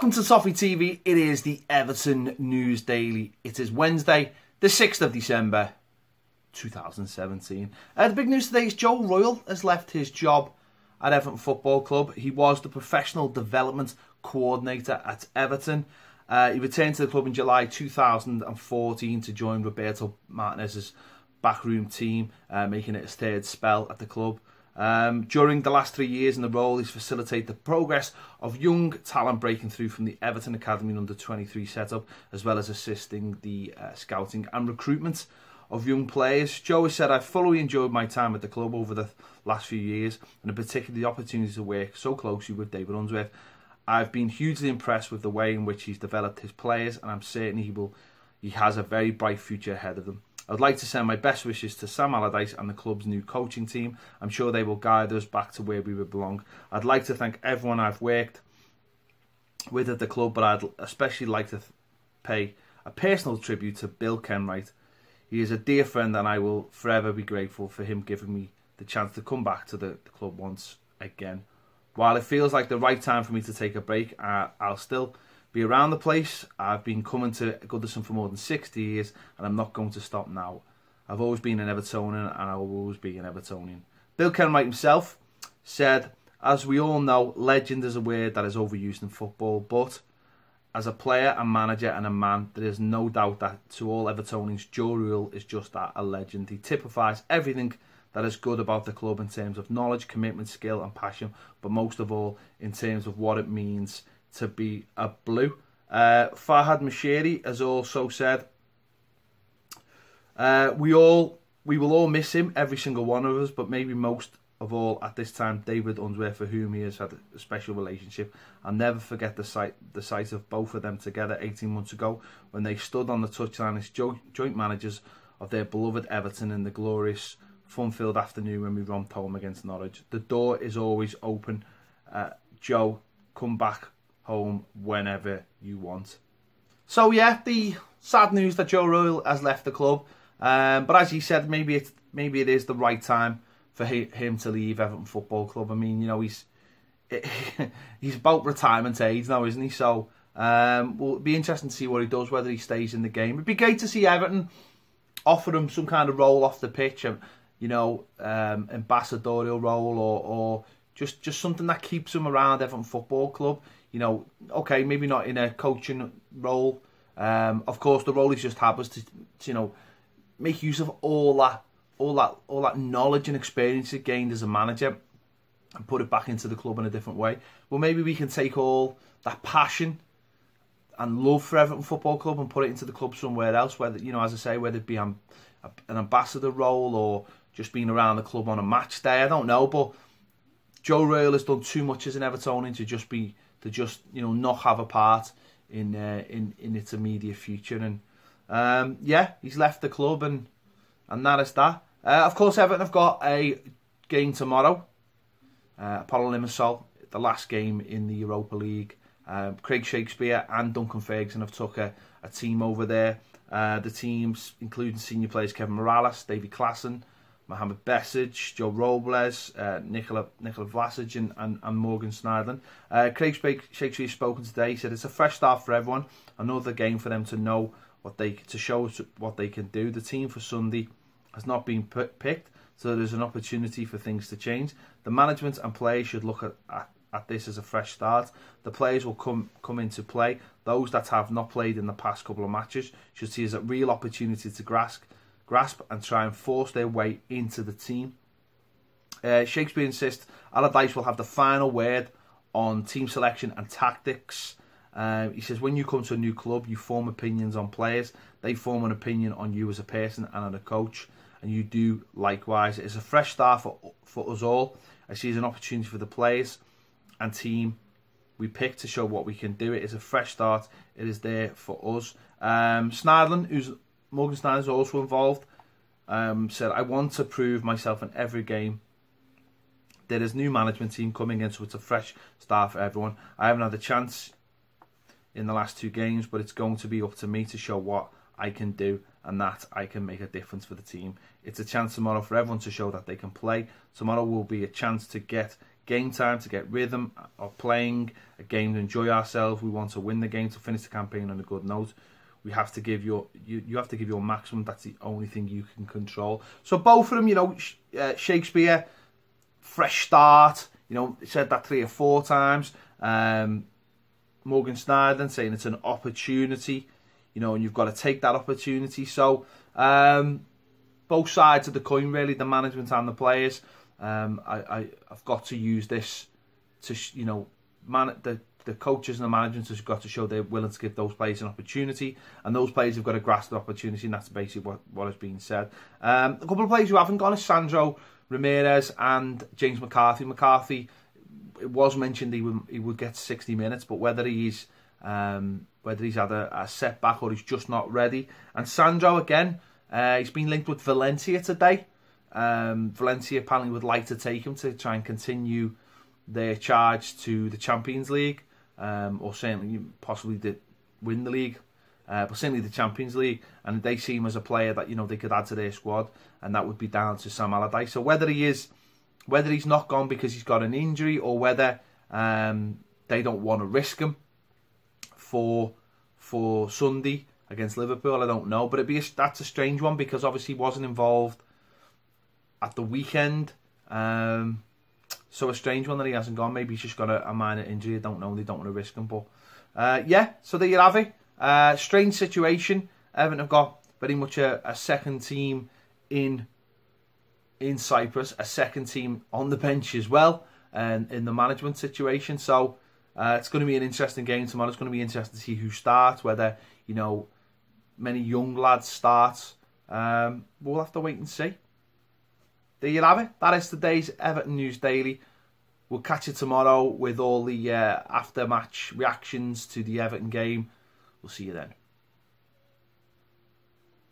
Welcome to Toffee TV. It is the Everton News Daily. It is Wednesday, the 6th of December, 2017. The big news today is Joe Royle has left his job at Everton Football Club. He was the professional development coordinator at Everton. He returned to the club in July 2014 to join Roberto Martinez's backroom team, making it his third spell at the club. During the last 3 years in the role, he's facilitated the progress of young talent breaking through from the Everton Academy under 23 setup, as well as assisting the scouting and recruitment of young players. Joe has said, "I've thoroughly enjoyed my time at the club over the last few years, and in particular the opportunity to work so closely with David Unsworth. I've been hugely impressed with the way in which he's developed his players, and I'm certain he has a very bright future ahead of him. I'd like to send my best wishes to Sam Allardyce and the club's new coaching team. I'm sure they will guide us back to where we would belong. I'd like to thank everyone I've worked with at the club, but I'd especially like to pay a personal tribute to Bill Kenwright. He is a dear friend, and I will forever be grateful for him giving me the chance to come back to the club once again. While it feels like the right time for me to take a break, I'll still be around the place. I've been coming to Goodison for more than 60 years, and I'm not going to stop now. I've always been an Evertonian, and I will always be an Evertonian." Bill Kenwright himself said, "As we all know, legend is a word that is overused in football, but as a player, a manager and a man, there is no doubt that to all Evertonians, Joe Royle is just that, a legend. He typifies everything that is good about the club in terms of knowledge, commitment, skill and passion, but most of all in terms of what it means to be a blue." Farhad Mashiri has also said, we will all miss him, every single one of us, but maybe most of all at this time, David Unsworth, for whom he has had a special relationship. I'll never forget the sight of both of them together 18 months ago when they stood on the touchline as joint managers of their beloved Everton in the glorious, fun-filled afternoon when we romped home against Norwich. The door is always open. Joe, come back home whenever you want. So yeah, the sad news that Joe Royle has left the club, but as he said, maybe it is the right time for him to leave Everton Football Club. I mean, you know, he's about retirement age now, isn't he? So will be interesting to see what he does, whether he stays in the game. It'd be great to see Everton offer him some kind of role off the pitch, you know, ambassadorial role or just something that keeps him around Everton Football Club. You know, okay, maybe not in a coaching role. Of course, the role he's just had was to you know, make use of all that knowledge and experience he gained as a manager and put it back into the club in a different way. Well, maybe we can take all that passion and love for Everton Football Club and put it into the club somewhere else. Whether, you know, as I say, whether it be an ambassador role or just being around the club on a match day, I don't know. But Joe Royle has done too much as an Evertonian to just you know, not have a part in its immediate future. And yeah, he's left the club, and that is that. Of course, Everton have got a game tomorrow. Apollo Limassol, the last game in the Europa League. Craig Shakespeare and Duncan Ferguson have took a team over there. The teams, including senior players Kevin Morales, Davy Klaassen, Mohamed Besic, Joe Robles, Nikola Vlasic and Morgan Schneiderlin. Craig Shakespeare spoken today. He said it's a fresh start for everyone. Another game for them to know to show us what they can do. The team for Sunday has not been picked, so there's an opportunity for things to change. The management and players should look at this as a fresh start. The players will come into play. Those that have not played in the past couple of matches should see it as a real opportunity to grasp and try and force their way into the team. Shakespeare insists Allardyce will have the final word on team selection and tactics. He says, when you come to a new club, you form opinions on players. They form an opinion on you as a person and on a coach, and you do likewise. It's a fresh start for us all. I see it as an opportunity for the players and team we pick to show what we can do. It is a fresh start. It is there for us. Schneiderlin, Morgan Schneiderlin is also involved, said, I want to prove myself in every game. There is a new management team coming in, so it's a fresh start for everyone. I haven't had a chance in the last 2 games, but it's going to be up to me to show what I can do and that I can make a difference for the team. It's a chance tomorrow for everyone to show that they can play. Tomorrow will be a chance to get game time, to get rhythm of playing a game, to enjoy ourselves. We want to win the game, to finish the campaign on a good note. We have to give you have to give your maximum. That's the only thing you can control. So both of them, you know, Shakespeare, fresh start. You know, said that 3 or 4 times. Morgan Snyder saying it's an opportunity, you know, and you've got to take that opportunity. So both sides of the coin, really, the management and the players. I've got to use this to, you know, the coaches and the management have got to show they're willing to give those players an opportunity, and those players have got to grasp the opportunity, and that's basically what has been said. A couple of players who haven't gone is Sandro Ramirez and James McCarthy. McCarthy, it was mentioned he would get 60 minutes, but whether he's had a setback or he's just not ready. And Sandro, again, he's been linked with Valencia today. Valencia apparently would like to take him to try and continue their charge to the Champions League, or certainly possibly win the league, but certainly the Champions League. And they see him as a player that, you know, they could add to their squad, and that would be down to Sam Allardyce. So whether he's not gone because he's got an injury, or whether they don't want to risk him for Sunday against Liverpool, I don't know. But that's a strange one, because obviously he wasn't involved at the weekend. So a strange one that he hasn't gone. Maybe he's just got a minor injury. I don't know. They don't want to risk him. But yeah, so there you have it. Strange situation. Everton have got very much a second team in Cyprus, a second team on the bench as well, and in the management situation. So it's going to be an interesting game tomorrow. It's going to be interesting to see who starts, whether, you know, many young lads start. We'll have to wait and see. There you have it. That is today's Everton News Daily. We'll catch you tomorrow with all the after-match reactions to the Everton game. We'll see you then.